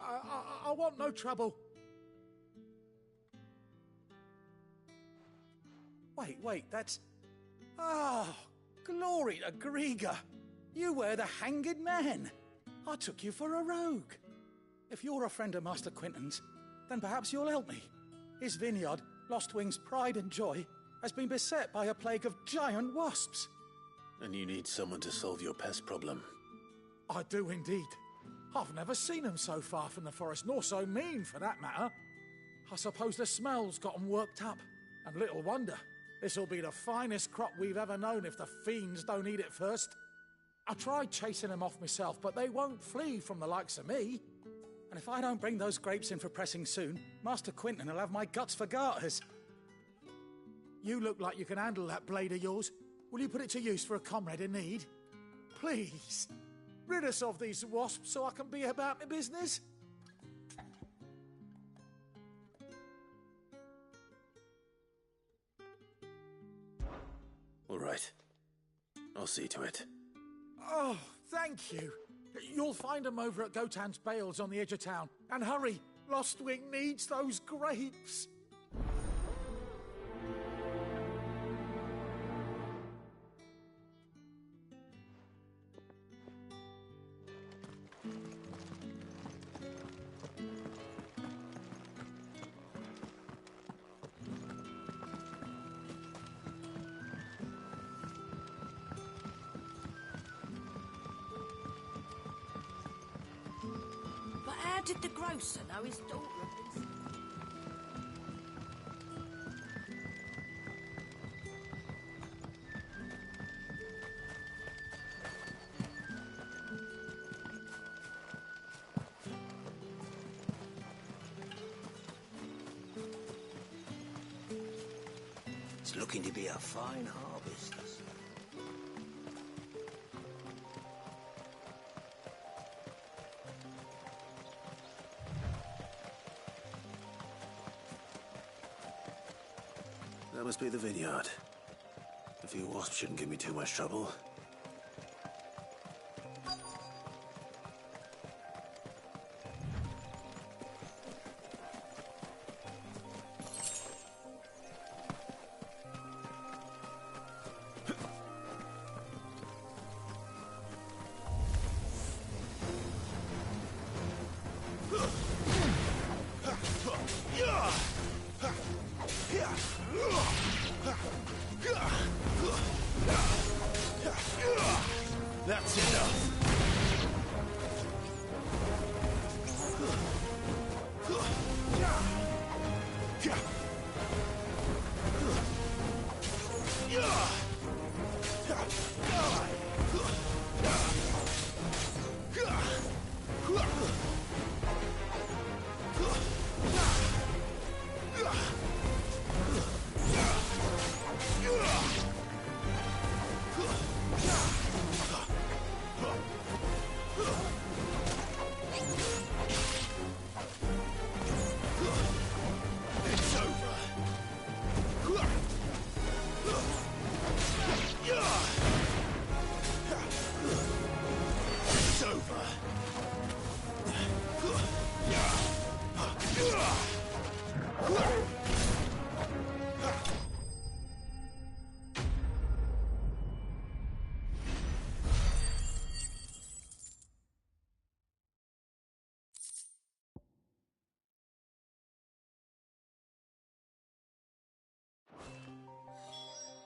I want no trouble. Wait, that's... Oh, glory to Grieger. You were the hanged man. I took you for a rogue. If you're a friend of Master Quentin's, then perhaps you'll help me. His vineyard, Lostwing's pride and joy, has been beset by a plague of giant wasps. And you need someone to solve your pest problem. I do indeed. I've never seen them so far from the forest, nor so mean for that matter. I suppose the smell's got them worked up. And little wonder. This'll be the finest crop we've ever known if the fiends don't eat it first. I tried chasing them off myself, but they won't flee from the likes of me. And if I don't bring those grapes in for pressing soon, Master Quentin will have my guts for garters. You look like you can handle that blade of yours. Will you put it to use for a comrade in need? Please, rid us of these wasps so I can be about my business. All right. I'll see to it. Oh, thank you. You'll find them over at Gotan's Bales on the edge of town. And hurry, Lostwing needs those grapes. How did the grocer know his daughter had been... It's looking to be a fine harvest. That must be the vineyard. A few wasps shouldn't give me too much trouble. That's enough.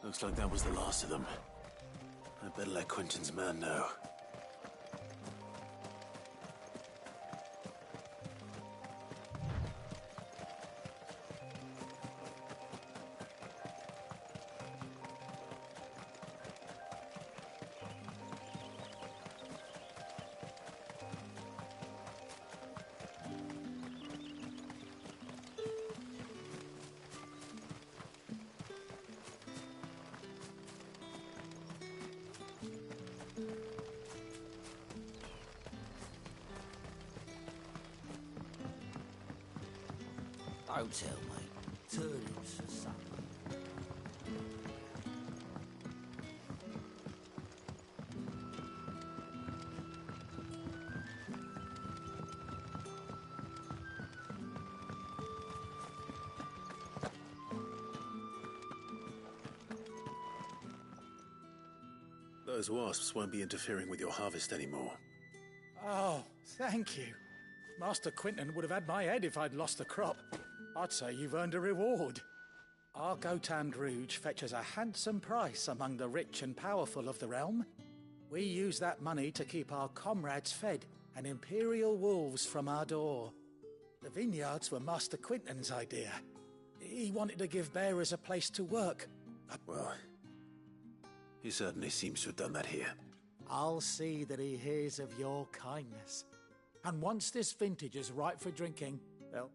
Looks like that was the last of them. I better let Quentin's man know. Hotel, mate. Turnips for supper. Those wasps won't be interfering with your harvest anymore. Oh, thank you. Master Quinton would have had my head if I'd lost the crop. I'd say you've earned a reward. Our Gotand Rouge fetches a handsome price among the rich and powerful of the realm. We use that money to keep our comrades fed and imperial wolves from our door. The vineyards were Master Quinton's idea. He wanted to give bearers a place to work. Well, he certainly seems to have done that here. I'll see that he hears of your kindness. And once this vintage is ripe for drinking, well...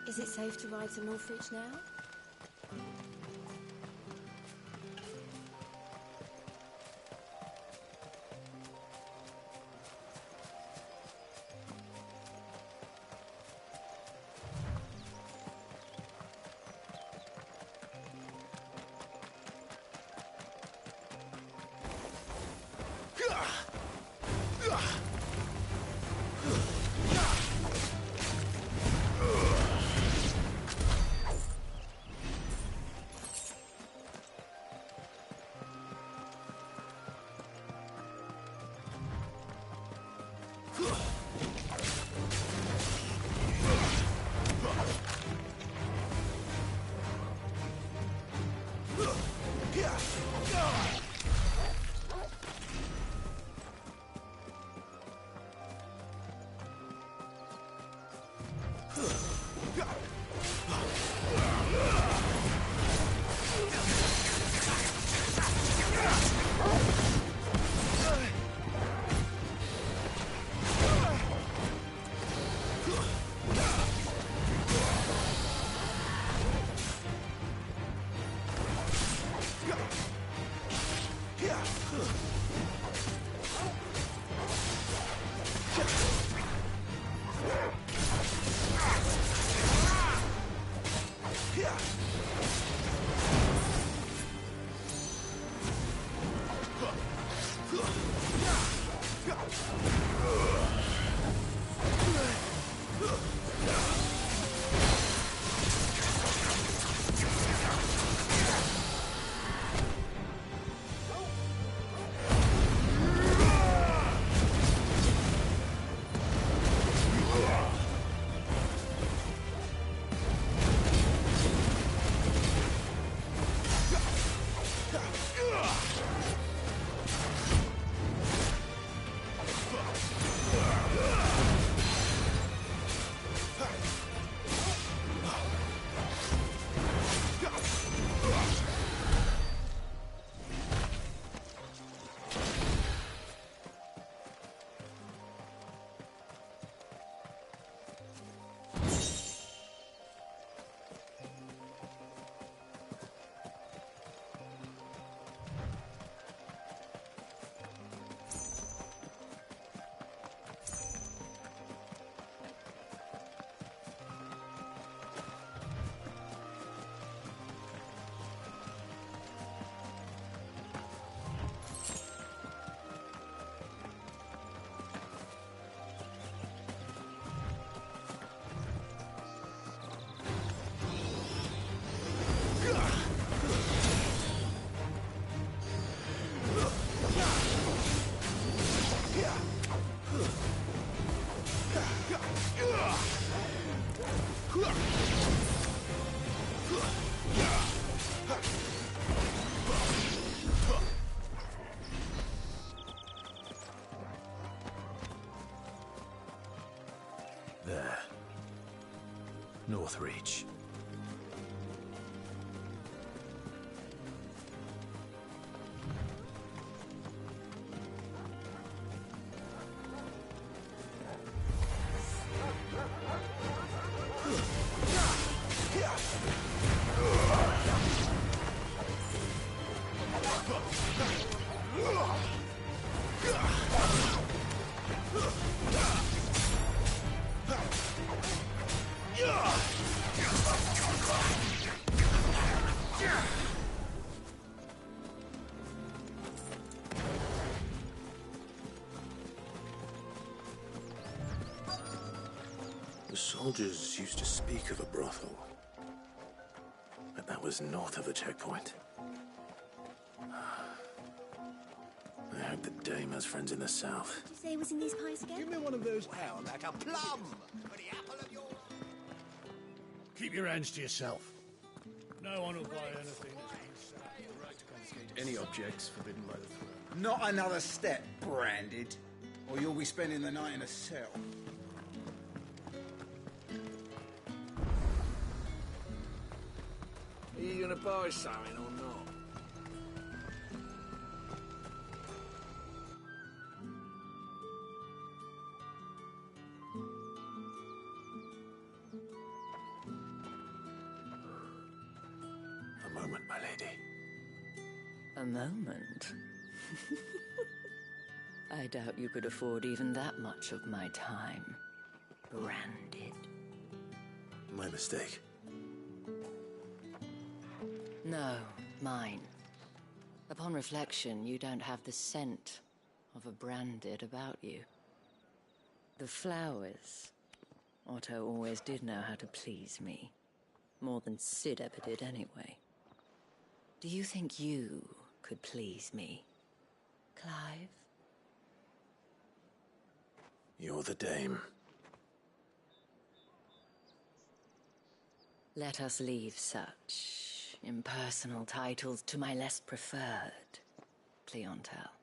Is it safe to ride to Northridge now? There. Northreach. The soldiers used to speak of a brothel. But that was north of the checkpoint. I heard the dame has friends in the south. Did you say he was in these pies again? Give me one of those. Well, like a plum. For the apple of your eye. Keep your hands to yourself. No one will buy anything that's been set up. The right to confiscate any objects forbidden by the throne. Not another step, branded, or you'll be spending the night in a cell. Are you gonna buy something or not? A moment, my lady. A moment? I doubt you could afford even that much of my time. Branded. My mistake. No, mine. Upon reflection, you don't have the scent of a branded about you. The flowers. Otto always did know how to please me. More than Sid ever did anyway. Do you think you could please me, Clive? You're the dame. Let us leave such impersonal titles to my less preferred clientele.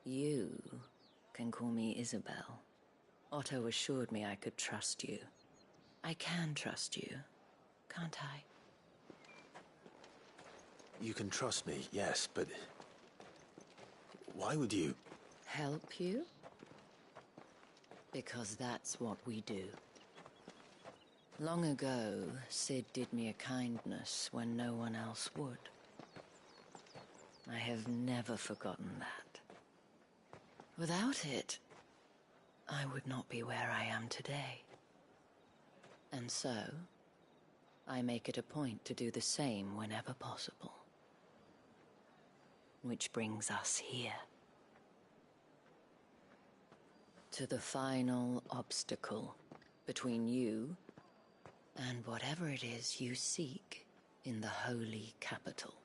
You can call me Isabel. Otto assured me I could trust you. I can trust you, can't I? You can trust me, yes, but... why would you... Help you? Because that's what we do. Long ago, Sid did me a kindness when no one else would. I have never forgotten that. Without it, I would not be where I am today. And so, I make it a point to do the same whenever possible. Which brings us here. To the final obstacle between you and whatever it is you seek in the holy capital.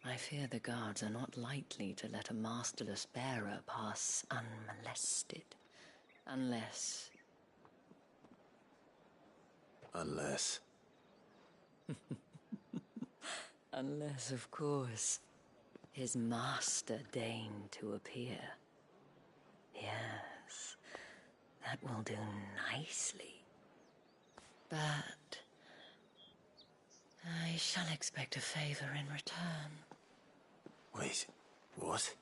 I fear the guards are not likely to let a masterless bearer pass unmolested. Unless... Unless... Unless, of course, his master deigned to appear. Yes, that will do nicely. But I shall expect a favor in return. Wait, what?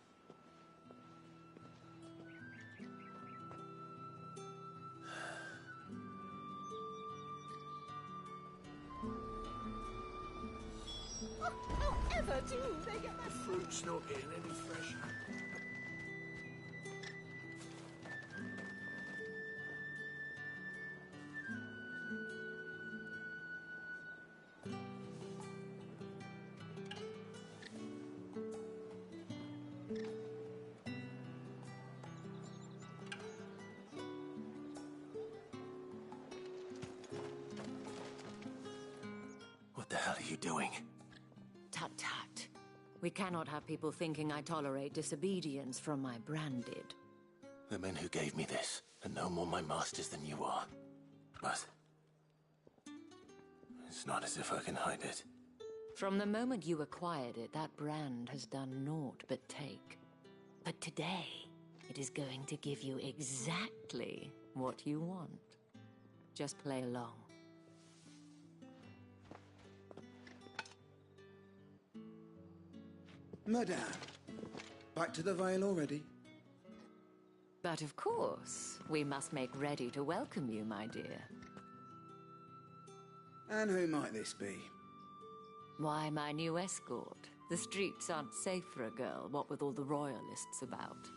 However do they get The fruit's not getting any fresher. What the hell are you doing? Tut tut. We cannot have people thinking I tolerate disobedience from my branded. The men who gave me this are no more my masters than you are. But... it's not as if I can hide it. From the moment you acquired it, that brand has done naught but take. But today, it is going to give you exactly what you want. Just play along. Madame, back to the Vale already? But of course, we must make ready to welcome you, my dear. And who might this be? Why, my new escort. The streets aren't safe for a girl, what with all the royalists about.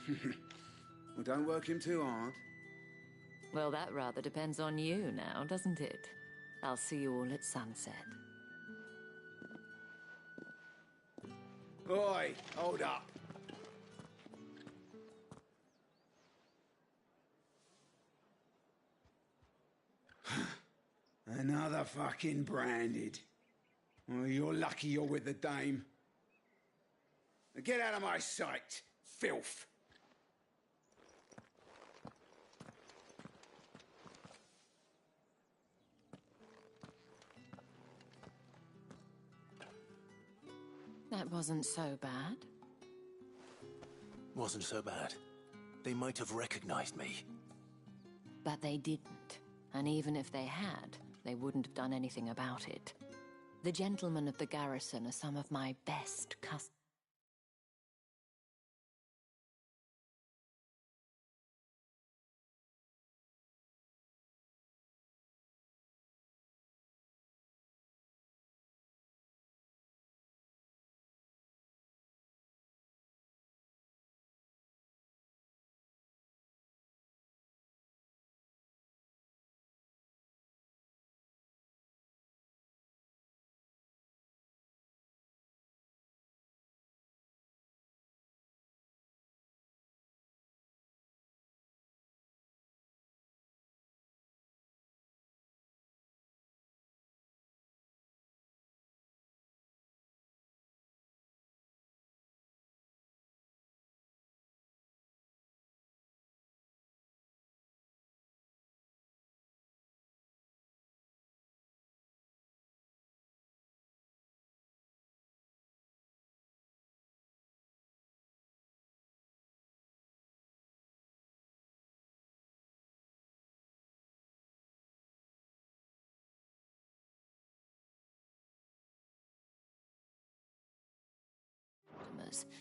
Well, don't work him too hard. Well, that rather depends on you now, doesn't it? I'll see you all at sunset. Oi, hold up. Fucking branded. Well, you're lucky you're with the dame. Now get out of my sight, filth. That wasn't so bad. Wasn't so bad. They might have recognized me. But they didn't. And even if they had, they wouldn't have done anything about it. The gentlemen of the garrison are some of my best customers.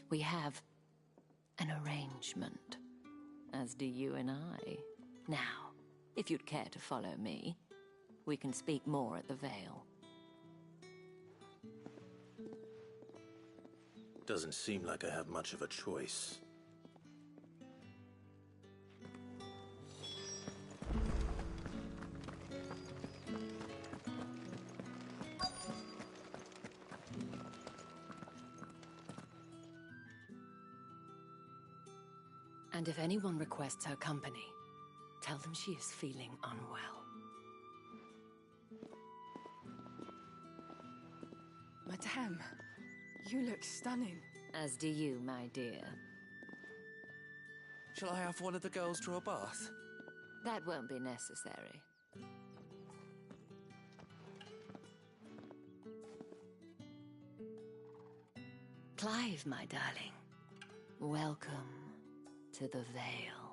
We have an arrangement, as do you and I. Now, if you'd care to follow me, we can speak more at the Vale. Doesn't seem like I have much of a choice. And if anyone requests her company, tell them she is feeling unwell. Madame, you look stunning. As do you, my dear. Shall I have one of the girls draw a bath? That won't be necessary. Clive, my darling. Welcome to the Vale.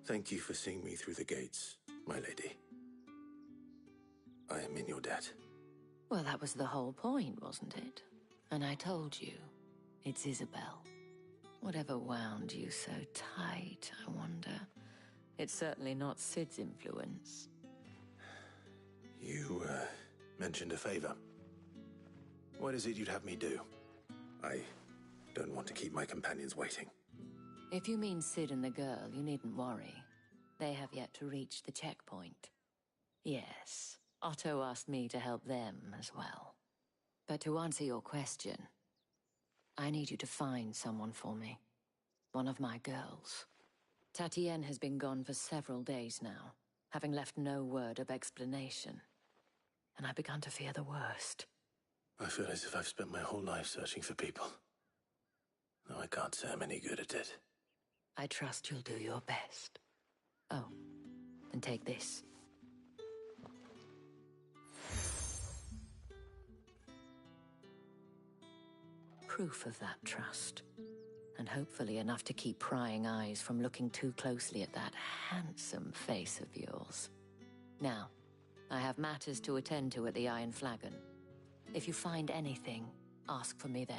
Thank you for seeing me through the gates, my lady. I am in your debt. Well, that was the whole point, wasn't it? And I told you, it's Isabel. Whatever wound you so tight, I wonder. It's certainly not Sid's influence. You, mentioned a favor. What is it you'd have me do? I don't want to keep my companions waiting. If you mean Sid and the girl, you needn't worry. They have yet to reach the checkpoint. Yes, Otto asked me to help them as well. But to answer your question, I need you to find someone for me. One of my girls. Tatienne has been gone for several days now, having left no word of explanation. And I've begun to fear the worst. I feel as if I've spent my whole life searching for people. Though I can't say I'm any good at it. I trust you'll do your best. Oh, and take this. Proof of that trust. And hopefully enough to keep prying eyes from looking too closely at that handsome face of yours. Now, I have matters to attend to at the Iron Flagon. If you find anything, ask for me there.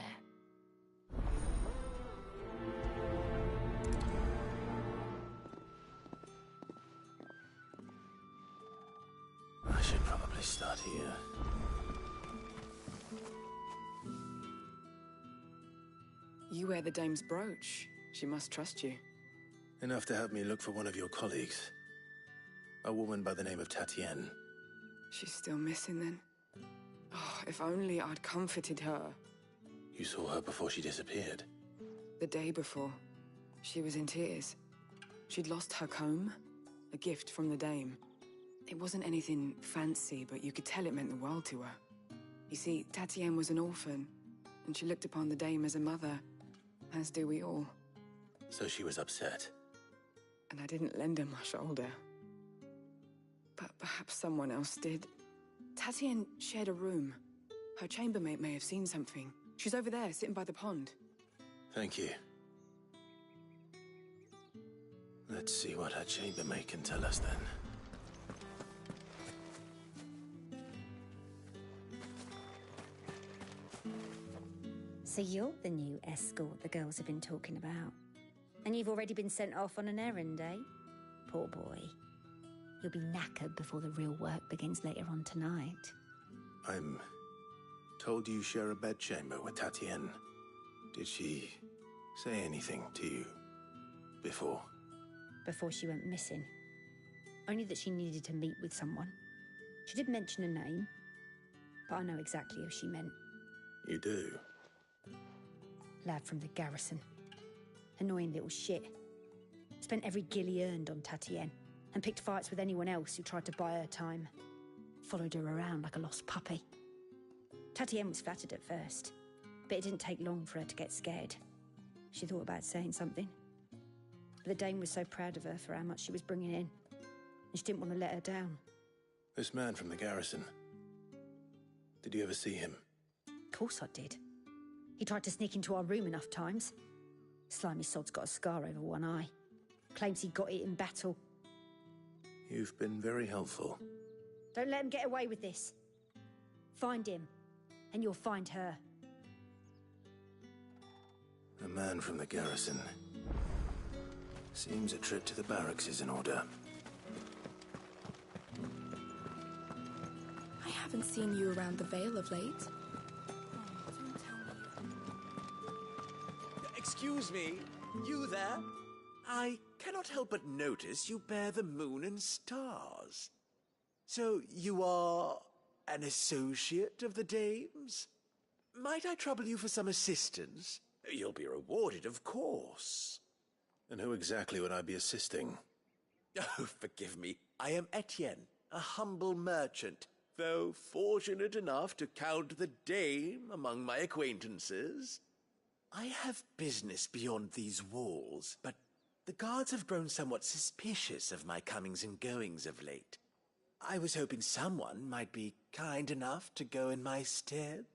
I should probably start here. You wear the dame's brooch. She must trust you. Enough to have me look for one of your colleagues. A woman by the name of Tatienne. She's still missing then? if only I'd comforted her. You saw her before she disappeared? The day before, she was in tears. She'd lost her comb, a gift from the Dame. It wasn't anything fancy, but you could tell it meant the world to her. You see, Tatienne was an orphan, and she looked upon the Dame as a mother, as do we all. So she was upset. And I didn't lend her my shoulder. But perhaps someone else did. Tatienne shared a room. Her chambermaid may have seen something. She's over there, sitting by the pond. Thank you. Let's see what her chambermaid can tell us then. So you're the new escort the girls have been talking about. And you've already been sent off on an errand, eh? Poor boy. You'll be knackered before the real work begins later on tonight. I'm told you share a bedchamber with Tatienne. Did she say anything to you before? Before she went missing. Only that she needed to meet with someone. She did mention a name, but I know exactly who she meant. You do? Lad from the garrison. Annoying little shit. Spent every guil he earned on Tatienne, and picked fights with anyone else who tried to buy her time. Followed her around like a lost puppy. Tatienne was flattered at first, but it didn't take long for her to get scared. She thought about saying something. But the Dame was so proud of her for how much she was bringing in, and she didn't want to let her down. This man from the garrison. Did you ever see him? Of course I did. He tried to sneak into our room enough times. Slimy sod's got a scar over one eye. Claims he got it in battle. You've been very helpful. Don't let him get away with this. Find him, and you'll find her. A man from the garrison. Seems a trip to the barracks is in order. I haven't seen you around the Vale of late. Excuse me, you there? I cannot help but notice you bear the moon and stars. So you are an associate of the Dame's? Might I trouble you for some assistance? You'll be rewarded, of course. And who exactly would I be assisting? Oh, forgive me. I am Etienne, a humble merchant, though fortunate enough to count the Dame among my acquaintances. I have business beyond these walls, but the guards have grown somewhat suspicious of my comings and goings of late. I was hoping someone might be kind enough to go in my stead.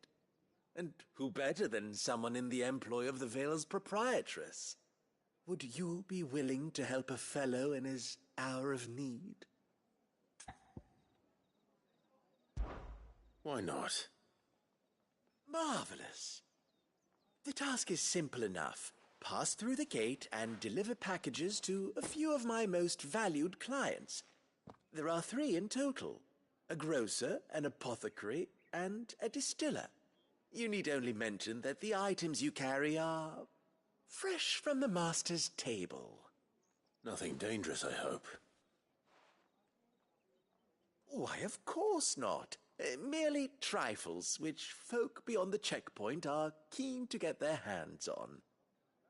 And who better than someone in the employ of the Vale's proprietress? Would you be willing to help a fellow in his hour of need? Why not? Marvelous. The task is simple enough. Pass through the gate and deliver packages to a few of my most valued clients. There are 3 in total. A grocer, an apothecary, and a distiller. You need only mention that the items you carry are fresh from the master's table. Nothing dangerous, I hope. Why, of course not. Merely trifles which folk beyond the checkpoint are keen to get their hands on.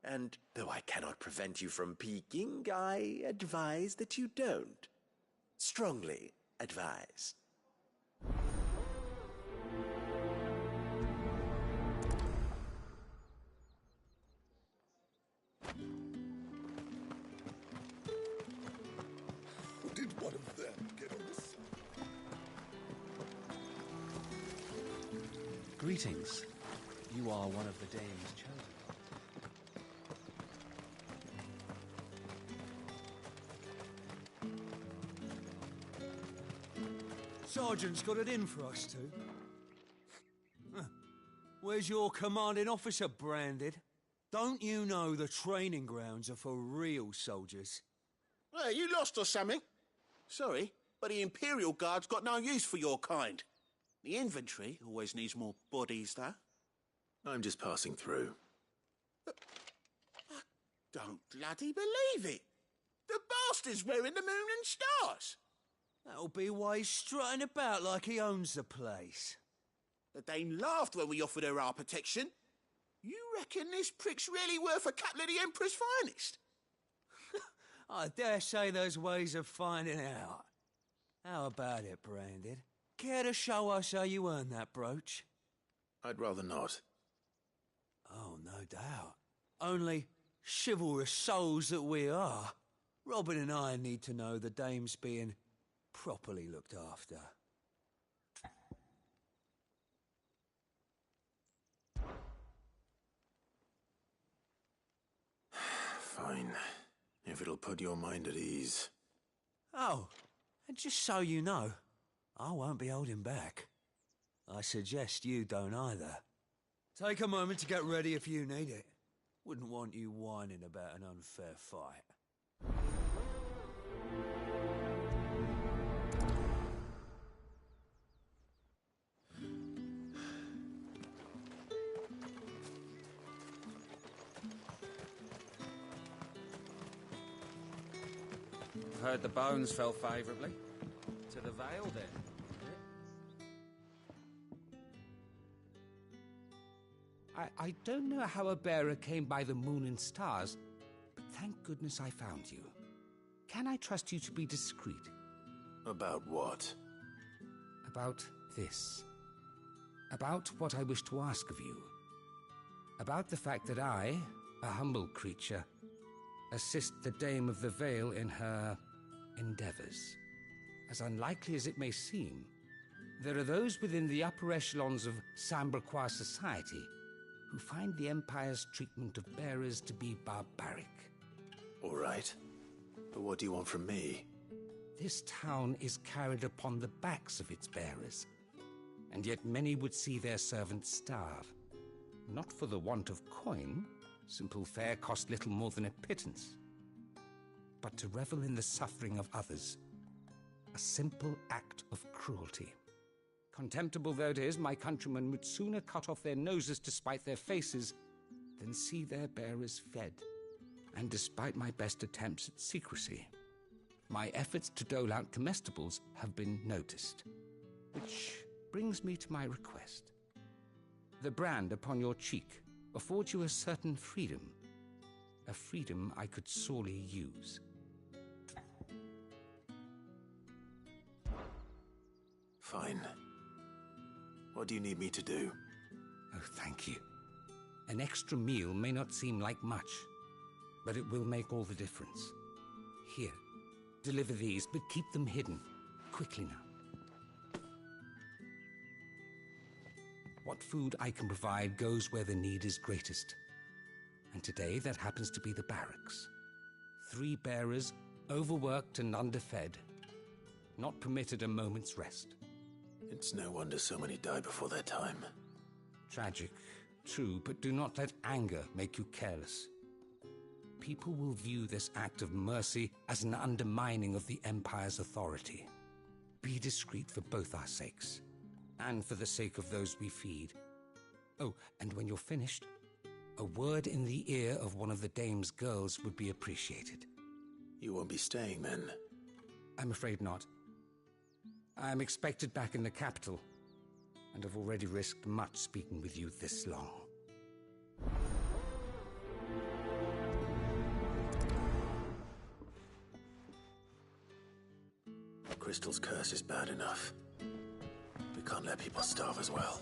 And though I cannot prevent you from peeking, I advise that you don't. Strongly advise. Did one of them get on the side? Greetings. You are one of the Dame's chosen. Sergeant's got it in for us two. Huh. Where's your commanding officer branded? Don't you know the training grounds are for real soldiers? Well, you lost or something? Sorry, but the Imperial Guard's got no use for your kind. The infantry always needs more bodies, though. I'm just passing through. I don't bloody believe it. The bastard's wearing the moon and stars. That'll be why he's strutting about like he owns the place. The Dane laughed when we offered her our protection. You reckon this prick's really worth a couple of the Emperor's finest? I dare say there's ways of finding out. How about it, Branded? Care to show us how you earned that brooch? I'd rather not. Oh, no doubt. Only, chivalrous souls that we are, Robin and I need to know the dame's being properly looked after. Fine. If it'll put your mind at ease. Oh, and just so you know, I won't be holding back. I suggest you don't either. Take a moment to get ready if you need it. Wouldn't want you whining about an unfair fight. Heard the bones fell favourably. To the Vale, then. I don't know how a bearer came by the moon and stars, but thank goodness I found you. Can I trust you to be discreet? About what? About this. About what I wish to ask of you. About the fact that I, a humble creature, assist the Dame of the Vale in her endeavors. As unlikely as it may seem, there are those within the upper echelons of Samberquois society who find the Empire's treatment of bearers to be barbaric. All right. But what do you want from me? This town is carried upon the backs of its bearers, and yet many would see their servants starve. Not for the want of coin, simple fare cost little more than a pittance, but to revel in the suffering of others, a simple act of cruelty. Contemptible though it is, my countrymen would sooner cut off their noses to spite their faces than see their bearers fed. And despite my best attempts at secrecy, my efforts to dole out comestibles have been noticed. Which brings me to my request. The brand upon your cheek affords you a certain freedom. A freedom I could sorely use. Fine. What do you need me to do? Oh, thank you. An extra meal may not seem like much, but it will make all the difference. Here, deliver these, but keep them hidden. Quickly now. What food I can provide goes where the need is greatest. And today that happens to be the barracks. 3 bearers, overworked and underfed, not permitted a moment's rest. It's no wonder so many die before their time. Tragic, true, but do not let anger make you careless. People will view this act of mercy as an undermining of the Empire's authority. Be discreet for both our sakes, and for the sake of those we feed. Oh, and when you're finished, a word in the ear of one of the Dame's girls would be appreciated. You won't be staying then? I'm afraid not. I'm expected back in the capital, and I've already risked much speaking with you this long. Crystal's curse is bad enough. We can't let people starve as well.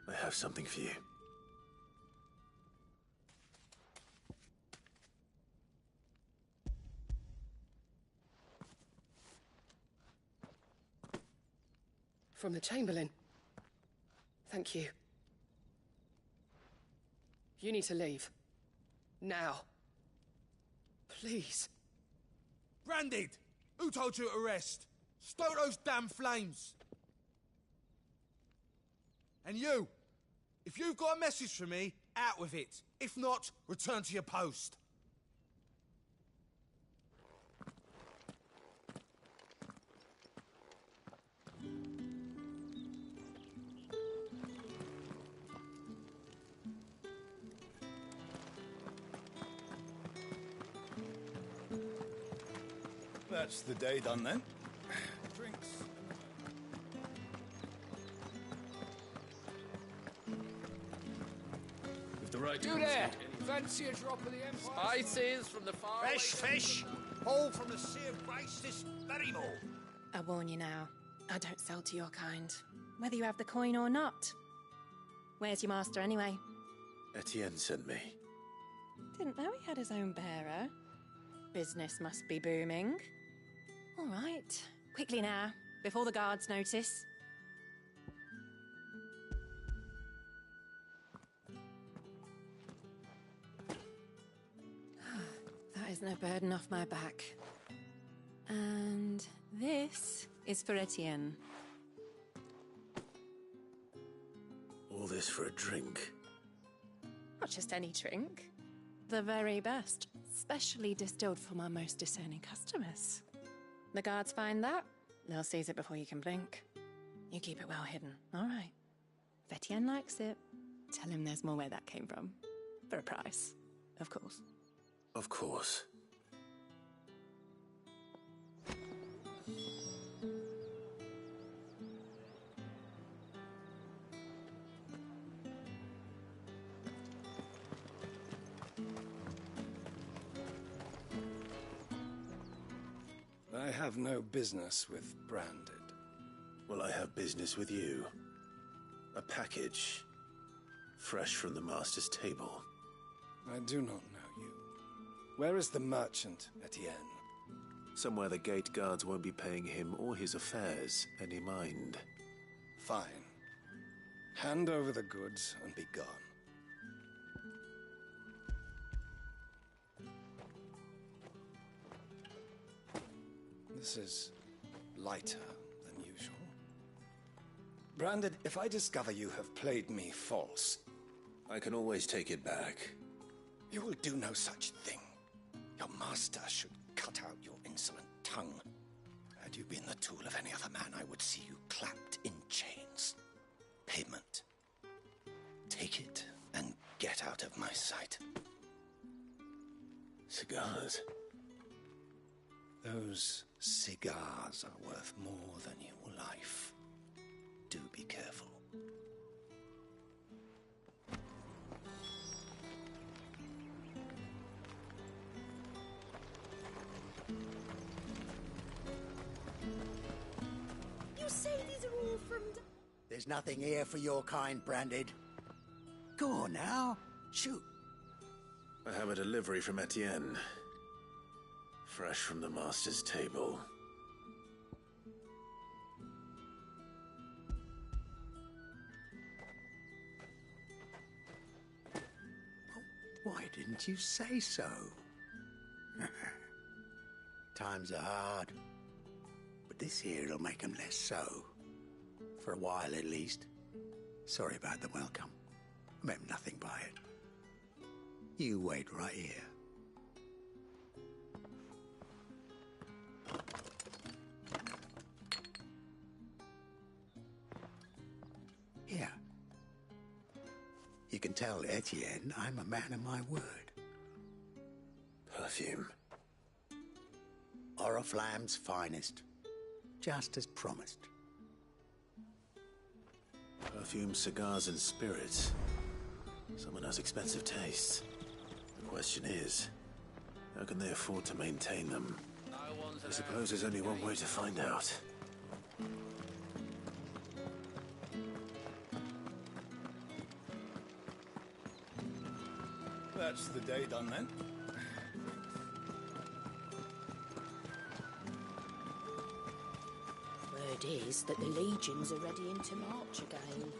I have something for you. From the Chamberlain. Thank you. You need to leave. Now. Please. Branded! Who told you to rest? Stoke those damn flames! And you! If you've got a message for me, out with it. If not, return to your post. That's the day done then. Drinks. With the right You there! Fancy a drop of the Empire? Spices from the far Fresh fish! All from the Sea of Grace this very morning. I warn you now, I don't sell to your kind, whether you have the coin or not. Where's your master anyway? Etienne sent me. Didn't know he had his own bearer. Business must be booming. All right, quickly now, before the guards notice. That is no burden off my back. And this is for Etienne. All this for a drink? Not just any drink. The very best, specially distilled for my most discerning customers. The guards find that, they'll seize it before you can blink. You keep it well hidden, all right? If Etienne likes it, tell him there's more where that came from. For a price, of course. Of course. I have no business with Branded. Well, I have business with you. A package. Fresh from the Master's table. I do not know you. Where is the merchant, Etienne? Somewhere the gate guards won't be paying him or his affairs any mind. Fine. Hand over the goods and be gone. This is lighter than usual. Branded, if I discover you have played me false... I can always take it back. You will do no such thing. Your master should cut out your insolent tongue. Had you been the tool of any other man, I would see you clapped in chains. Payment. Take it and get out of my sight. Cigars? Those cigars are worth more than your life. Do be careful. You say these are all from... There's nothing here for your kind, Branded. Go on now. Shoot. I have a delivery from Etienne. Fresh from the Master's table. Why didn't you say so? Times are hard. But this here'll make 'em less so. For a while, at least. Sorry about the welcome. I meant nothing by it. You wait right here. Here. You can tell Etienne I'm a man of my word. Perfume. Oriflamme's finest. Just as promised. Perfume, cigars, and spirits. Someone has expensive tastes. The question is, how can they afford to maintain them? I suppose there's only one way to find out. That's the day done then. Word is that the legions are ready into march again.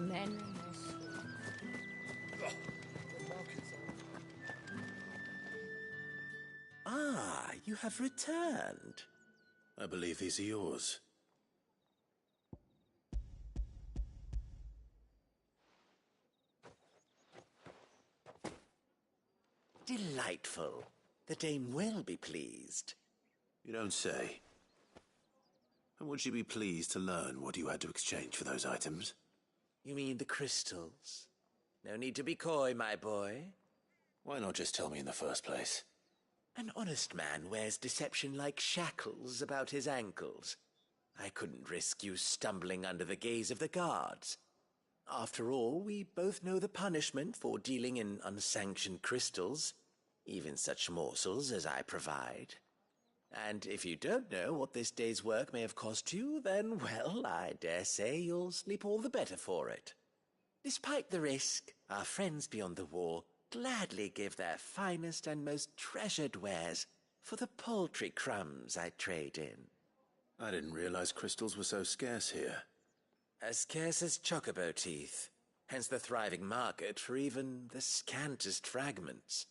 Men and their swords. Ah, you have returned. I believe these are yours. Delightful. The dame will be pleased. You don't say. And would she be pleased to learn what you had to exchange for those items? You mean the crystals? No need to be coy, my boy. Why not just tell me in the first place? An honest man wears deception like shackles about his ankles. I couldn't risk you stumbling under the gaze of the guards. After all, we both know the punishment for dealing in unsanctioned crystals, even such morsels as I provide. And if you don't know what this day's work may have cost you, then, well, I dare say you'll sleep all the better for it. Despite the risk, our friends beyond the wall gladly give their finest and most treasured wares for the paltry crumbs I trade in. I didn't realize crystals were so scarce here. As scarce as chocobo teeth, hence the thriving market for even the scantest fragments.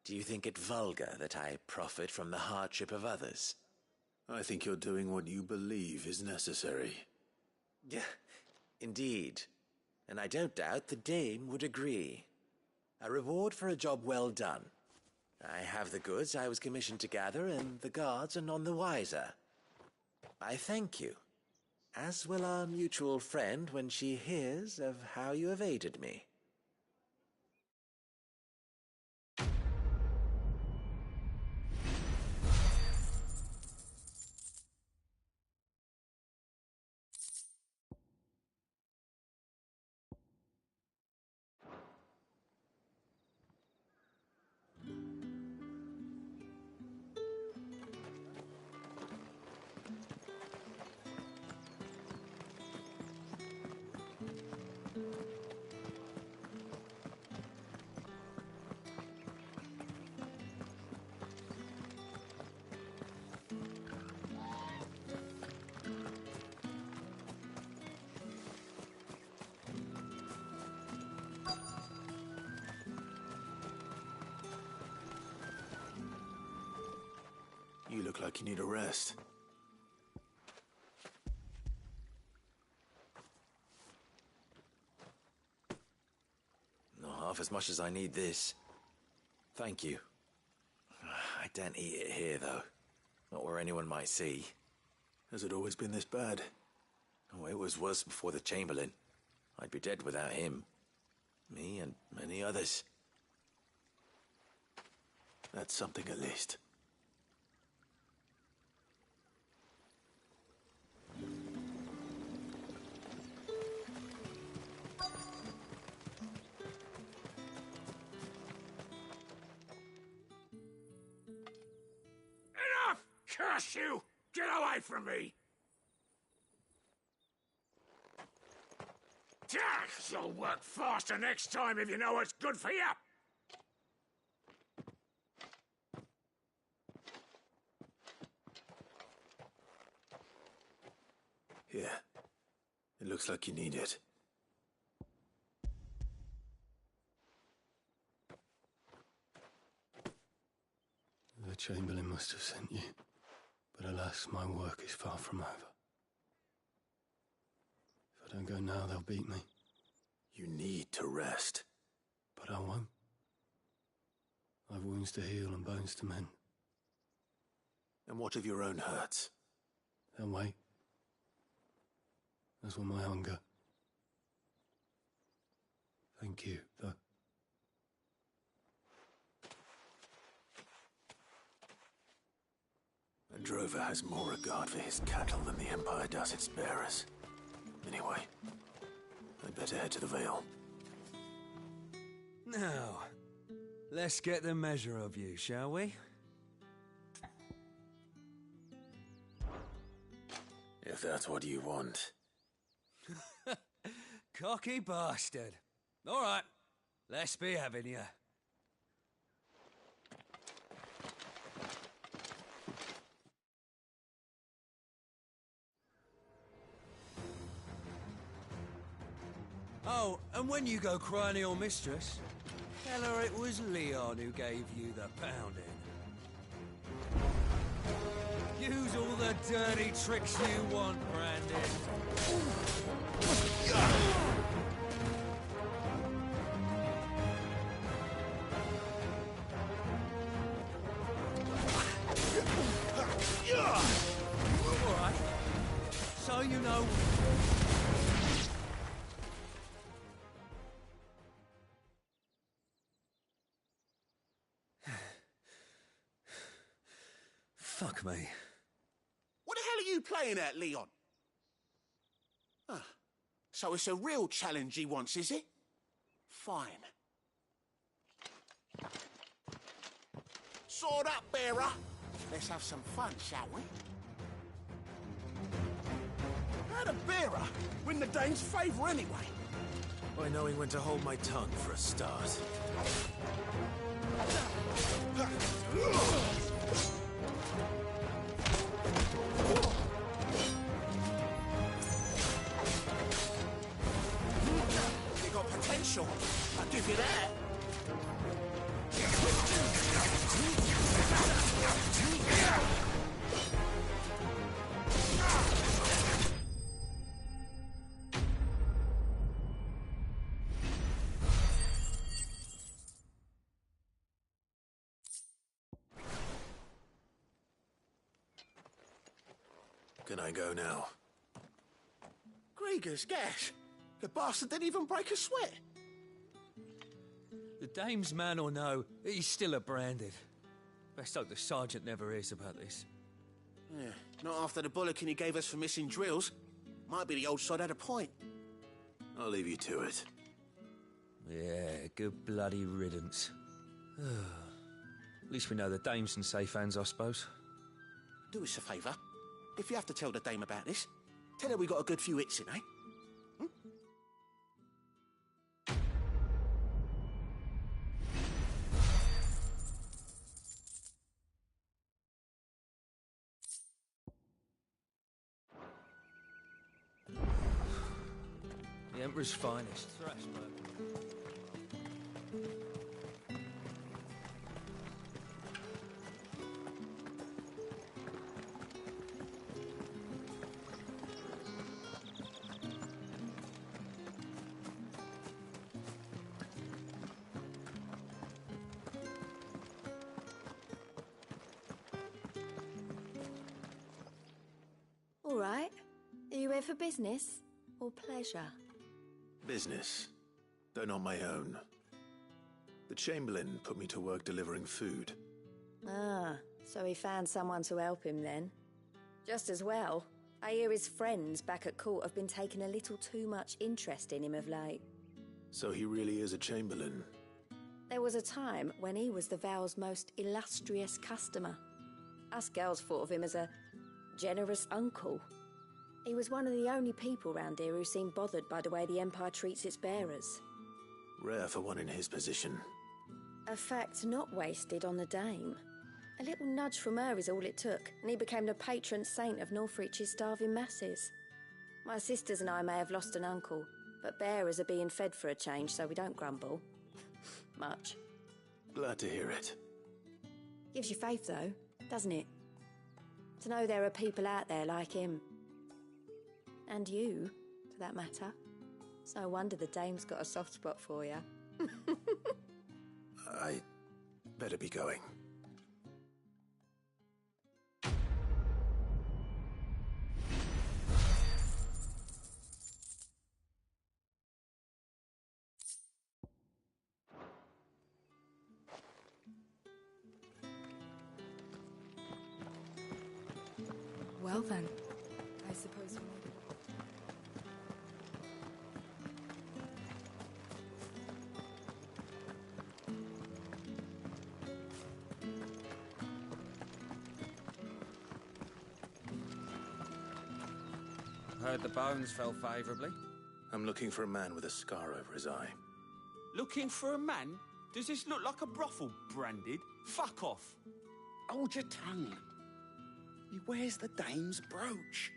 Do you think it vulgar that I profit from the hardship of others? I think you're doing what you believe is necessary. Yeah, indeed. And I don't doubt the dame would agree. A reward for a job well done. I have the goods I was commissioned to gather, and the guards are none the wiser. I thank you, as will our mutual friend when she hears of how you have aided me. You look like you need a rest. Not half as much as I need this. Thank you. I daren't eat it here, though. Not where anyone might see. Has it always been this bad? Oh, it was worse before the Chamberlain. I'd be dead without him. Me and many others. That's something at least. Enough! Curse you! Get away from me! You'll work faster next time if you know what's good for you! Here. It looks like you need it. The Chamberlain must have sent you, but alas, my work is far from over. If I don't go now, they'll beat me. You need to rest. But I won't. I've wounds to heal and bones to mend. And what of your own hurts? They'll wait. As will my hunger. Thank you, though. A drover has more regard for his cattle than the Empire does its bearers. Anyway, I'd better head to the Vale. Now, let's get the measure of you, shall we? If that's what you want. Cocky bastard. All right, let's be having you. Oh, and when you go crying to your mistress, tell her it was Leon who gave you the pounding. Use all the dirty tricks you want, Brandon. All right. So you know. Fuck me. What the hell are you playing at, Leon? Ah, so it's a real challenge he wants, is it? Fine. Sword up, bearer. Let's have some fun, shall we? How'd a bearer win the Dane's favour anyway? By knowing when to hold my tongue for a start. You got potential. I'll give you that. Can I go now? Grieger's gas. The bastard didn't even break a sweat. The dame's man or no, he's still a branded. Best hope the sergeant never hears about this. Yeah, not after the bullocking he gave us for missing drills. Might be the old sod had a point. I'll leave you to it. Yeah, good bloody riddance. At least we know the dame's in safe hands, I suppose. Do us a favour. If you have to tell the dame about this, tell her we got a good few hits in, eh? The Emperor's finest. All right. Are you here for business or pleasure? Business, though not my own. The Chamberlain put me to work delivering food. Ah, so he found someone to help him then. Just as well. I hear his friends back at court have been taking a little too much interest in him of late. So he really is a Chamberlain. There was a time when he was the Vale's most illustrious customer. Us girls thought of him as a generous uncle. He was one of the only people round here who seemed bothered by the way the Empire treats its bearers. Rare for one in his position. A fact not wasted on the dame. A little nudge from her is all it took, and he became the patron saint of Northreach's starving masses. My sisters and I may have lost an uncle, but bearers are being fed for a change, so we don't grumble. Much. Glad to hear it. Gives you faith, though, doesn't it? To know there are people out there like him. And you, for that matter. It's no wonder the dame's got a soft spot for you. I better be going. Well then, I suppose we need... Heard the bones fell favourably. I'm looking for a man with a scar over his eye. Looking for a man? Does this look like a brothel, branded? Fuck off. Hold your tongue. He wears the dame's brooch.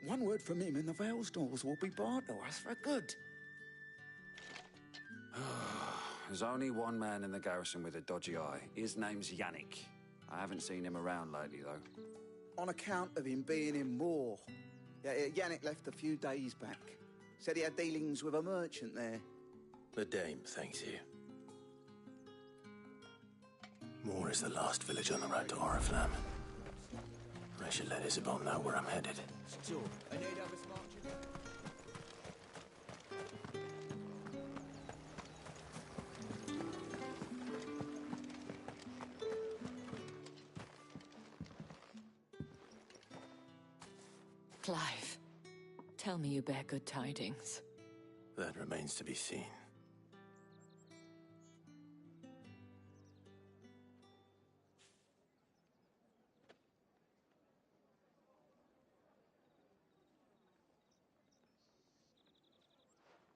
One word from him and the Vale's doors will be barred to us for good. There's only one man in the garrison with a dodgy eye. His name's Yannick. I haven't seen him around lately, though. On account of him being in war. Yeah, Yannick left a few days back. Said he had dealings with a merchant there. The dame thanks you. Moor is the last village on the road to Oriflamme. I should let Isabel know where I'm headed. Sure. Clive, tell me you bear good tidings. That remains to be seen.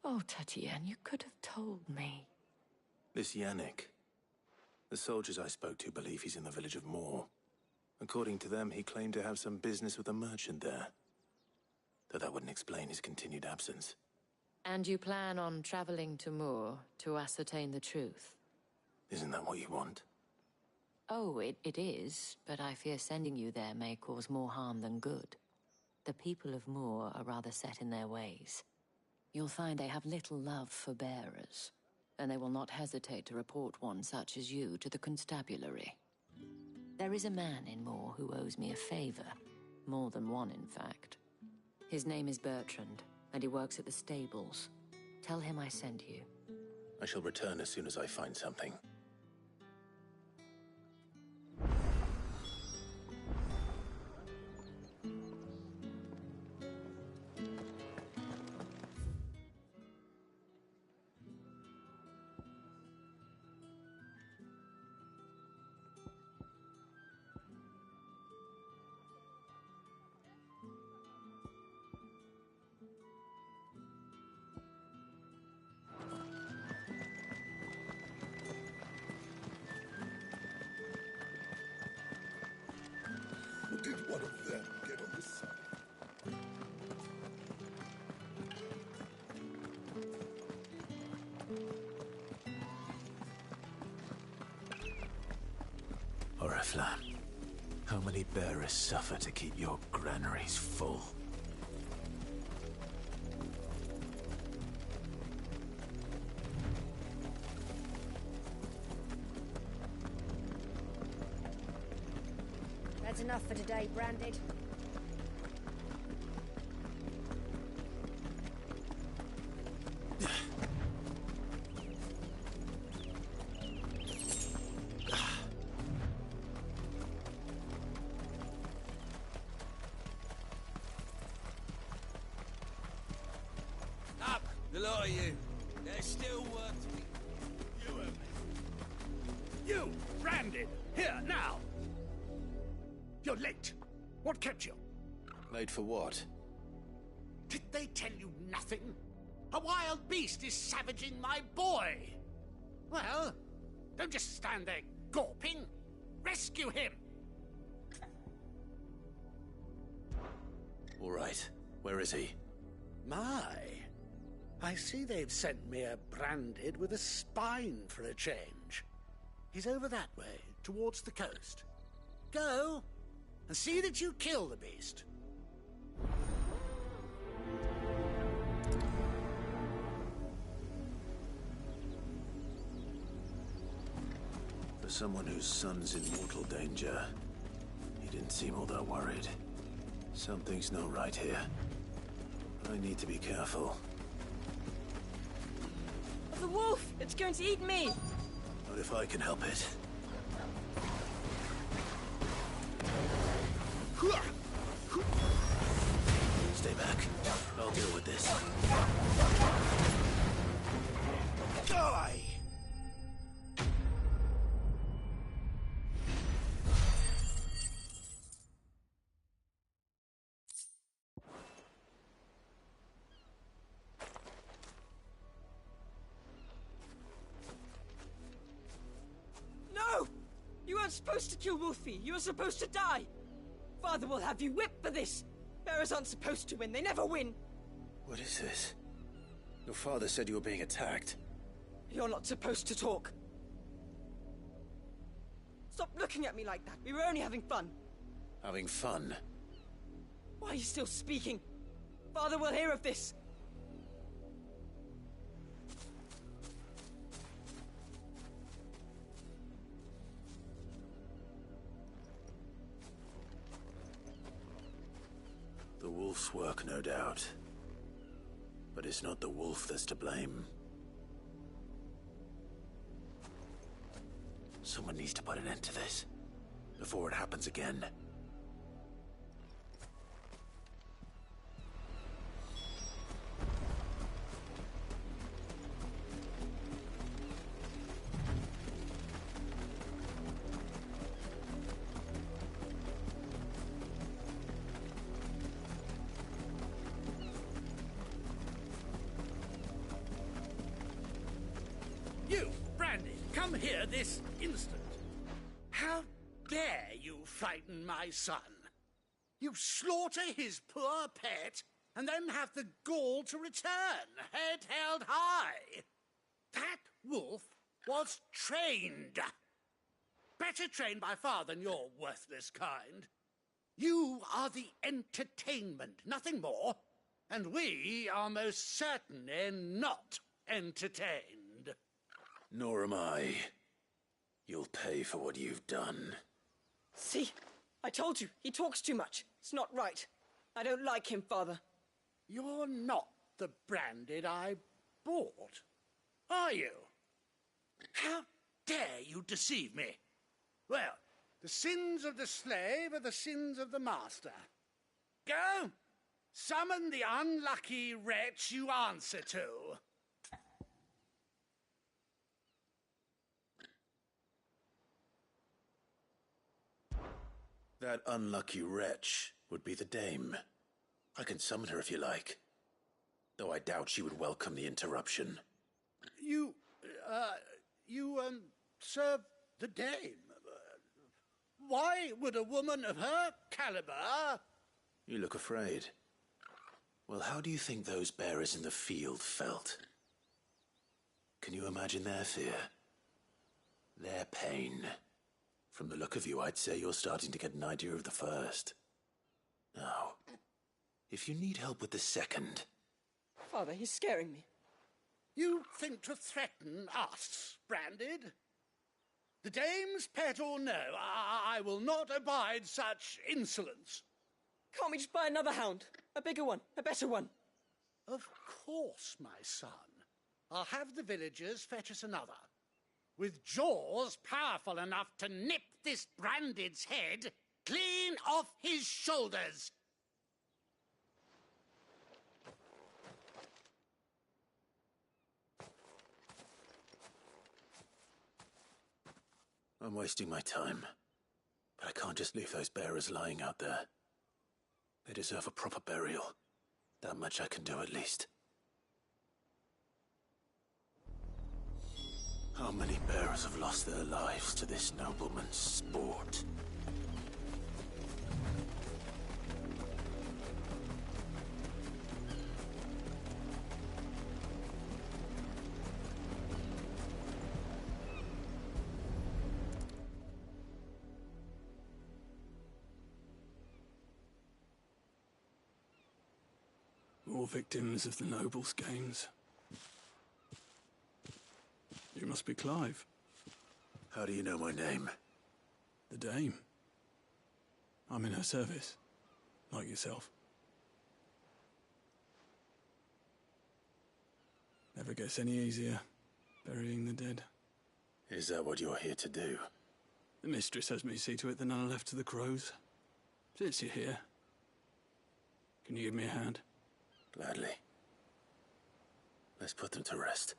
Oh, Tatienne, you could have told me. This Yannick. The soldiers I spoke to believe he's in the village of Moor. According to them, he claimed to have some business with a merchant there. Though that wouldn't explain his continued absence. And you plan on traveling to Moor to ascertain the truth? Isn't that what you want? Oh, it is, but I fear sending you there may cause more harm than good. The people of Moor are rather set in their ways. You'll find they have little love for bearers, and they will not hesitate to report one such as you to the constabulary. There is a man in Moor who owes me a favor. More than one, in fact. His name is Bertrand, and he works at the stables. Tell him I sent you. I shall return as soon as I find something. Did one of them get on the side? Oriflamme, how many bearers suffer to keep your granaries full? That's enough for today, Branded. Up, the lot of you. There's still work to be... You, Branded, here, now! You're late. What kept you? Late for what? Did they tell you nothing? A wild beast is savaging my boy. Well, don't just stand there gawping. Rescue him. All right. Where is he? My. I see they've sent me a Branded with a spine for a change. He's over that way, towards the coast. Go, and see that you kill the beast. For someone whose son's in mortal danger, he didn't seem all that worried. Something's not right here. I need to be careful. The wolf! It's going to eat me! Not if I can help it. Stay back. I'll deal with this. Die! No! You weren't supposed to kill Wolfie. You were supposed to die. Father will have you whipped for this. Bearers aren't supposed to win. They never win. What is this? Your father said you were being attacked. You're not supposed to talk. Stop looking at me like that. We were only having fun. Having fun? Why are you still speaking? Father will hear of this. The wolf's work, no doubt. But it's not the wolf that's to blame. Someone needs to put an end to this, before it happens again. Come here this instant. How dare you frighten my son? You slaughter his poor pet, and then have the gall to return, head held high. That wolf was trained. Better trained by far than your worthless kind. You are the entertainment, nothing more. And we are most certainly not entertained. Nor am I. You'll pay for what you've done. See? I told you, he talks too much. It's not right. I don't like him, Father. You're not the branded I bought, are you? How dare you deceive me? Well, the sins of the slave are the sins of the master. Go! Summon the unlucky wretch you answer to. That unlucky wretch would be the dame. I can summon her if you like. Though I doubt she would welcome the interruption. You serve the dame. Why would a woman of her caliber... You look afraid. Well, how do you think those bearers in the field felt? Can you imagine their fear? Their pain? From the look of you, I'd say you're starting to get an idea of the first. Now, if you need help with the second... Father, he's scaring me. You think to threaten us, Branded? The dame's pet or no, I will not abide such insolence. Can't we just buy another hound? A bigger one, a better one. Of course, my son. I'll have the villagers fetch us another. With jaws powerful enough to nip this Branded's head clean off his shoulders. I'm wasting my time. But I can't just leave those bearers lying out there. They deserve a proper burial. That much I can do at least. How many bearers have lost their lives to this nobleman's sport? More victims of the nobles' games. You must be Clive. How do you know my name? The Dame. I'm in her service, like yourself. Never gets any easier, burying the dead. Is that what you're here to do? The mistress has me see to it that none are left to the crows. Since you're here, can you give me a hand? Gladly. Let's put them to rest.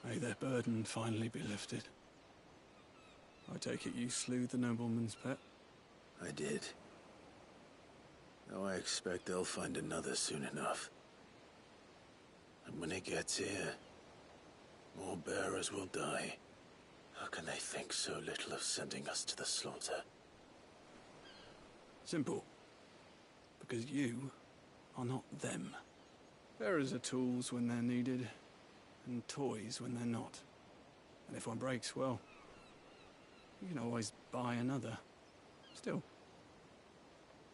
May their burden finally be lifted. I take it you slew the nobleman's pet? I did. Now I expect they'll find another soon enough. And when it gets here, more bearers will die. How can they think so little of sending us to the slaughter? Simple. Because you are not them. Bearers are tools when they're needed, and toys when they're not. And if one breaks, well, you can always buy another. Still,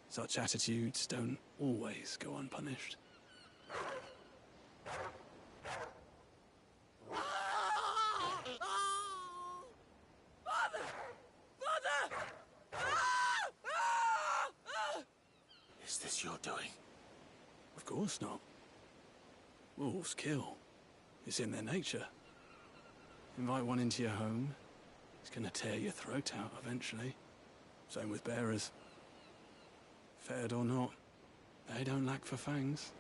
such attitudes don't always go unpunished. Father! Father! Is this your doing? Of course not. Wolves kill. It's in their nature. Invite one into your home, it's gonna tear your throat out eventually. Same with bearers. Fed or not, they don't lack for fangs.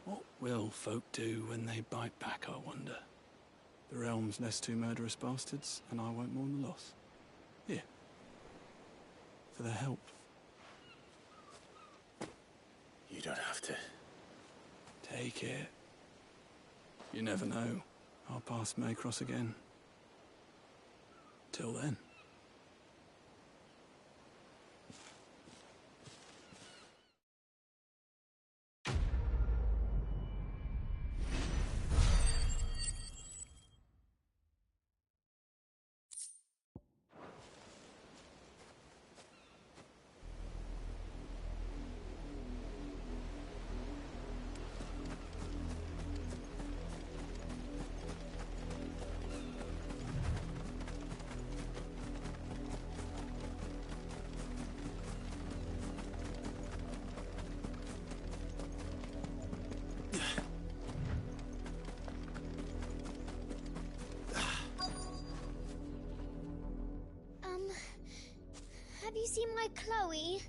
What will folk do when they bite back, I wonder? The realm's less two murderous bastards, and I won't mourn the loss. Here. For their help. You don't have to. Take it. You never know. Our paths may cross again. Till then. Have you seen my Chloe?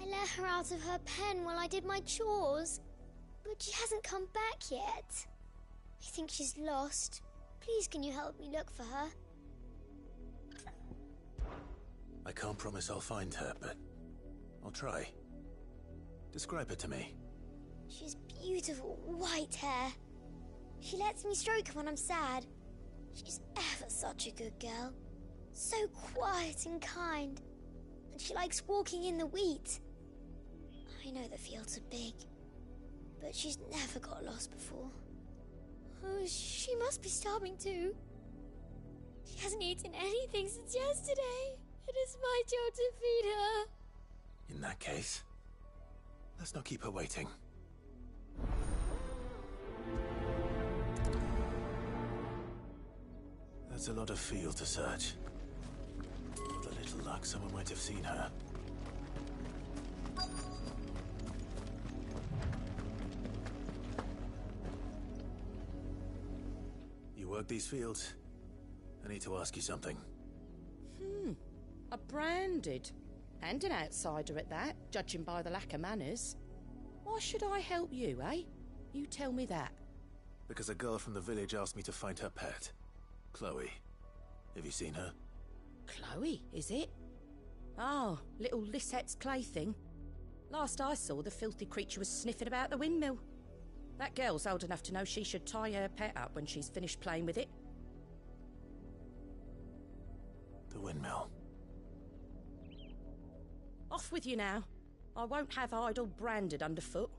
I let her out of her pen while I did my chores, but she hasn't come back yet. I think she's lost. Please, can you help me look for her? I can't promise I'll find her, but I'll try. Describe her to me. She's beautiful white hair. She lets me stroke her when I'm sad. She's ever such a good girl. So quiet and kind. And she likes walking in the wheat. I know the fields are big, but she's never got lost before. Oh, she must be starving too. She hasn't eaten anything since yesterday. It is my job to feed her. In that case, let's not keep her waiting. That's a lot of field to search. With a little luck, someone might have seen her. You work these fields? I need to ask you something. A branded. And an outsider at that, judging by the lack of manners. Why should I help you, eh? You tell me that. Because a girl from the village asked me to find her pet. Chloe. Have you seen her? Chloe, is it? Oh, little Lisette's plaything. Last I saw, the filthy creature was sniffing about the windmill. That girl's old enough to know she should tie her pet up when she's finished playing with it. The windmill. Off with you now. I won't have idle branded underfoot.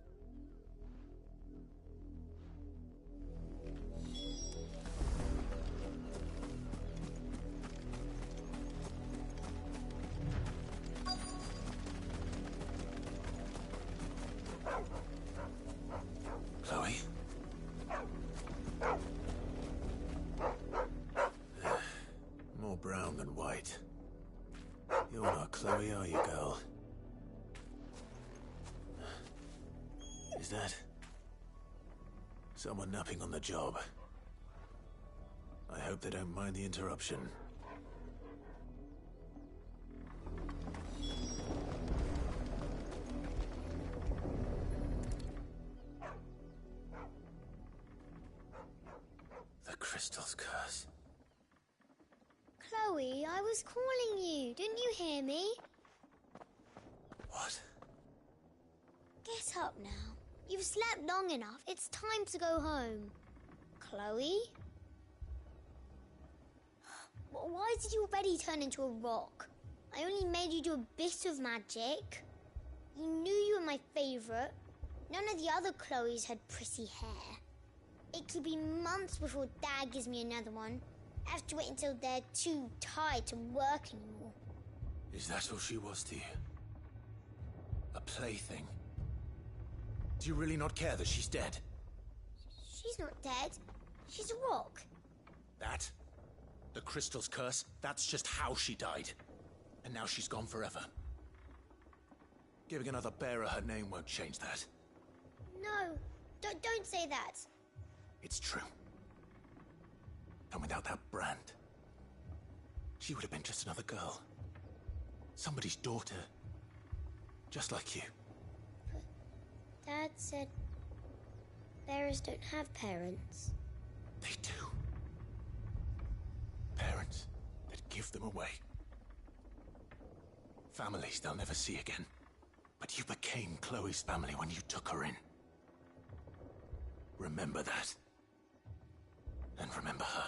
Chloe? More brown than white. You're not Chloe, are you, girl? Is that someone napping on the job? I hope they don't mind the interruption. The crystal's curse. Chloe, I was calling you. Didn't you hear me? What? Get up now. You've slept long enough. It's time to go home. Chloe? Why did you already turn into a rock? I only made you do a bit of magic. You knew you were my favourite. None of the other Chloes had pretty hair. It could be months before Dad gives me another one. I have to wait until they're too tired to work anymore. Is that all she was to you? A plaything? Do you really not care that she's dead? She's not dead. She's a rock. That? The crystal's curse? That's just how she died. And now she's gone forever. Giving another bearer her name won't change that. No, don't say that. It's true. And without that brand, she would have been just another girl. Somebody's daughter. Just like you. Dad said Bearers don't have parents. They do. Parents that give them away. Families they'll never see again. But you became Chloe's family when you took her in. Remember that. And remember her.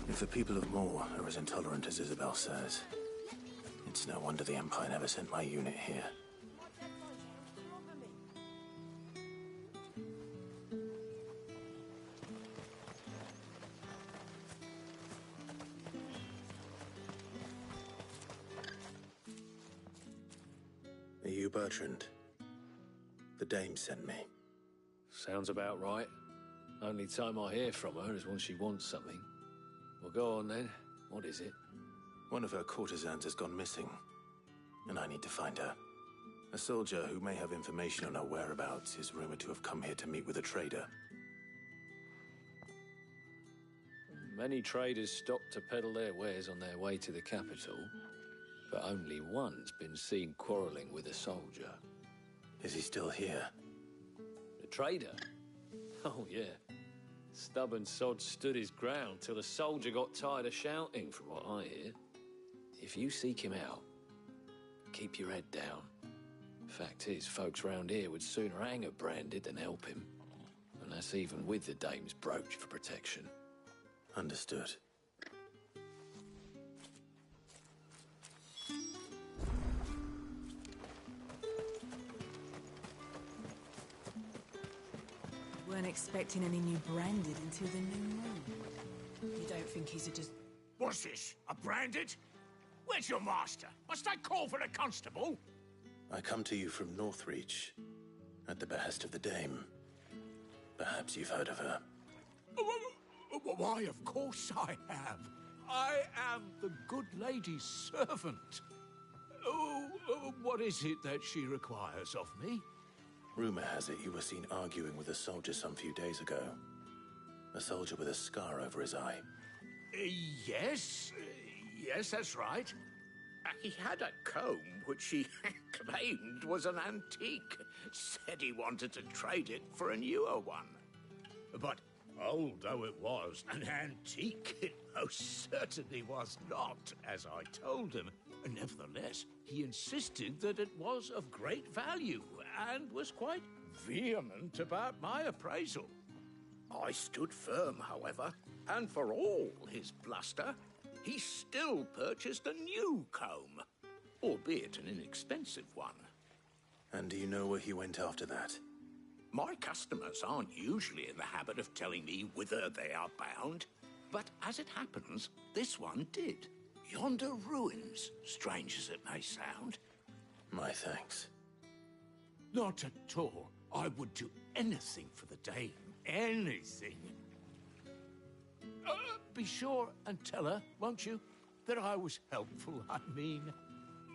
If the people of Moor are as intolerant as Isabel says, it's no wonder the Empire never sent my unit here. Are you Bertrand? The dame sent me. Sounds about right. Only time I hear from her is when she wants something. Well, go on then. What is it? One of her courtesans has gone missing, and I need to find her. A soldier who may have information on her whereabouts is rumored to have come here to meet with a trader. Many traders stop to peddle their wares on their way to the capital, but only one's been seen quarreling with a soldier. Is he still here? The trader? Oh, yeah. Stubborn sod stood his ground till the soldier got tired of shouting, from what I hear. If you seek him out, keep your head down. Fact is, folks round here would sooner hang a branded than help him. And that's even with the dame's brooch for protection. Understood. Weren't expecting any new branded until the new moon. You don't think he's a just... What's this? A branded? Where's your master? Must I call for the constable? I come to you from Northreach, at the behest of the dame. Perhaps you've heard of her. Why, of course I have. I am the good lady's servant. What is it that she requires of me? Rumor has it you were seen arguing with a soldier some few days ago. A soldier with a scar over his eye. Yes, that's right. He had a comb which he claimed was an antique. Said he wanted to trade it for a newer one. But old though it was, an antique it most certainly was not, as I told him. Nevertheless, he insisted that it was of great value and was quite vehement about my appraisal. I stood firm, however, and for all his bluster, he still purchased a new comb, albeit an inexpensive one. And do you know where he went after that? My customers aren't usually in the habit of telling me whither they are bound, but as it happens, this one did. Yonder ruins, strange as it may sound. My thanks. Not at all. I would do anything for the dame. Anything. Be sure and tell her, won't you, that I was helpful. I mean,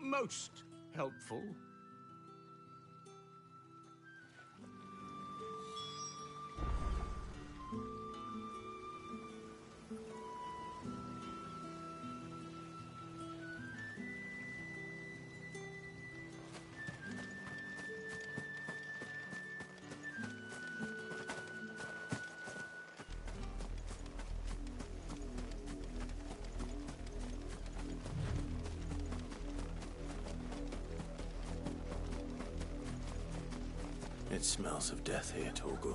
most helpful. It smells of death here, Torgor.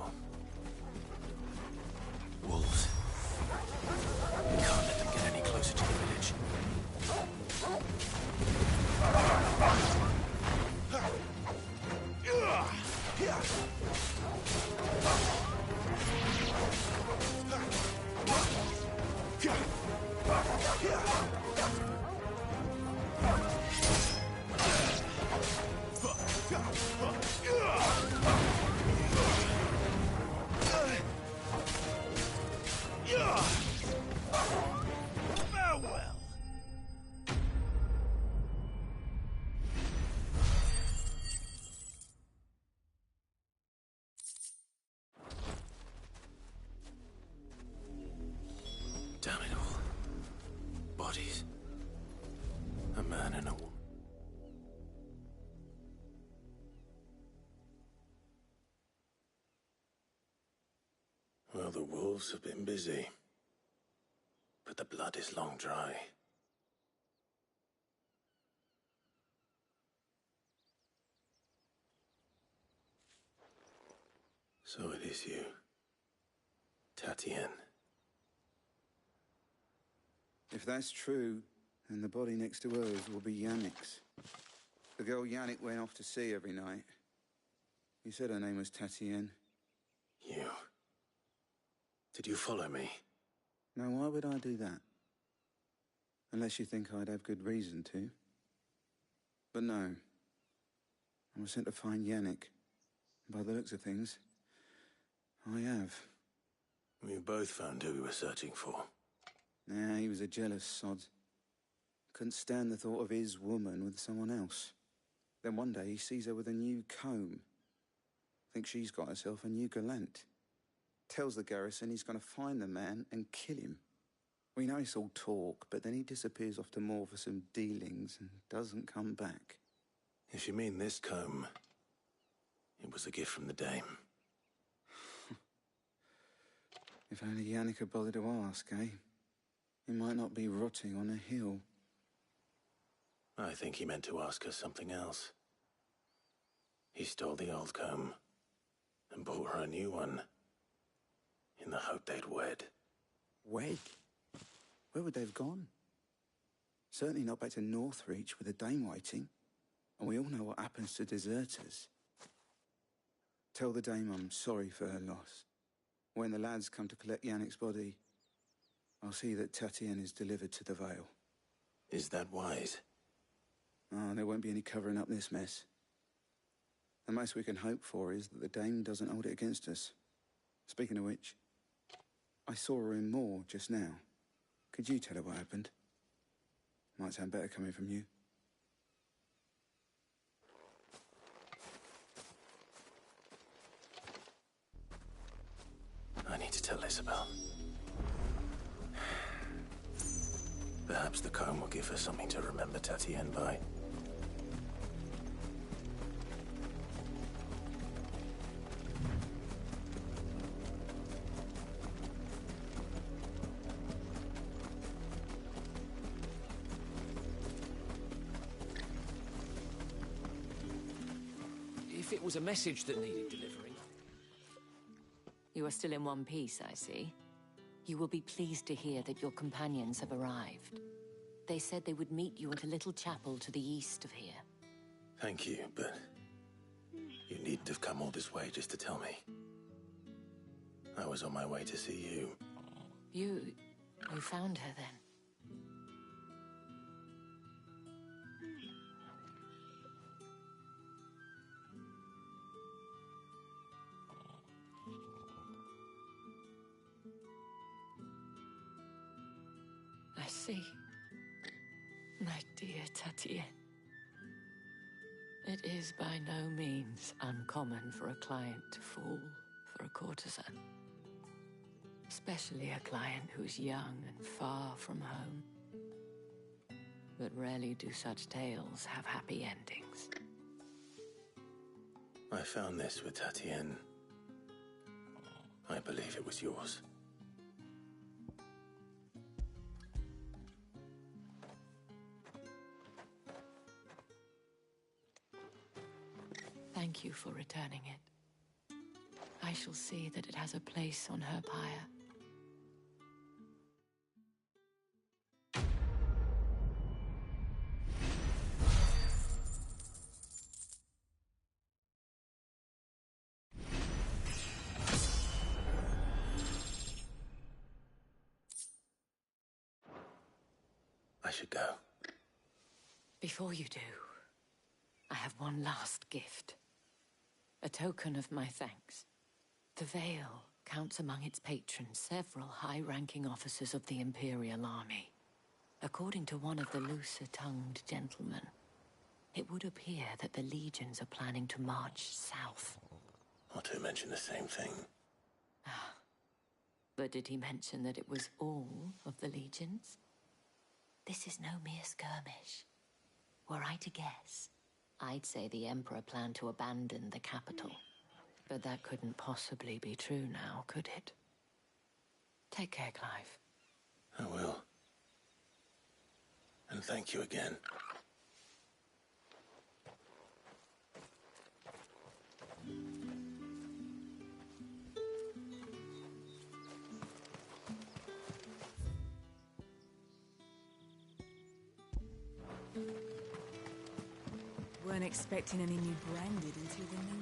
Wolves. We can't let them get any closer to the village. Well, the wolves have been busy. But the blood is long dry. So it is you, Tatienne. If that's true, then the body next to hers will be Yannick's. The girl Yannick went off to see every night. You said her name was Tatienne. You... Did you follow me? Now, why would I do that? Unless you think I'd have good reason to. But no. I was sent to find Yannick. By the looks of things, I have. We both found who we were searching for. Nah, he was a jealous sod. Couldn't stand the thought of his woman with someone else. Then one day he sees her with a new comb. Thinks she's got herself a new gallant. Tells the garrison he's going to find the man and kill him. We know it's all talk, but then he disappears off to Moor for some dealings and doesn't come back. If you mean this comb, it was a gift from the dame. If only Yannick had bothered to ask, eh? He might not be rotting on a hill. I think he meant to ask her something else. He stole the old comb and bought her a new one in the hope they'd wed. Wed? Where would they have gone? Certainly not back to Northreach with a dame waiting. And we all know what happens to deserters. Tell the dame I'm sorry for her loss. When the lads come to collect Yannick's body, I'll see that Tatienne is delivered to the Vale. Is that wise? Oh, there won't be any covering up this mess. The most we can hope for is that the dame doesn't hold it against us. Speaking of which, I saw her in Moor just now. Could you tell her what happened? Might sound better coming from you. I need to tell Isabel. Perhaps the comb will give her something to remember Tatienne by. If it was a message that needed delivering... You are still in one piece, I see. You will be pleased to hear that your companions have arrived. They said they would meet you at a little chapel to the east of here. Thank you, but you needn't have come all this way just to tell me. I was on my way to see you. You found her then? I see. My dear Tatienne. It is by no means uncommon for a client to fall for a courtesan. Especially a client who's young and far from home. But rarely do such tales have happy endings. I found this with Tatienne. I believe it was yours. Thank you for returning it. I shall see that it has a place on her pyre. I should go. Before you do, I have one last gift. A token of my thanks. The Vale counts among its patrons several high-ranking officers of the Imperial Army. According to one of the looser-tongued gentlemen, it would appear that the legions are planning to march south. Otto mentioned the same thing. But did he mention that it was all of the legions? This is no mere skirmish. Were I to guess, I'd say the Emperor planned to abandon the capital. But that couldn't possibly be true now, could it? Take care, Clive. I will. And thank you again. Weren't expecting any new branded until the new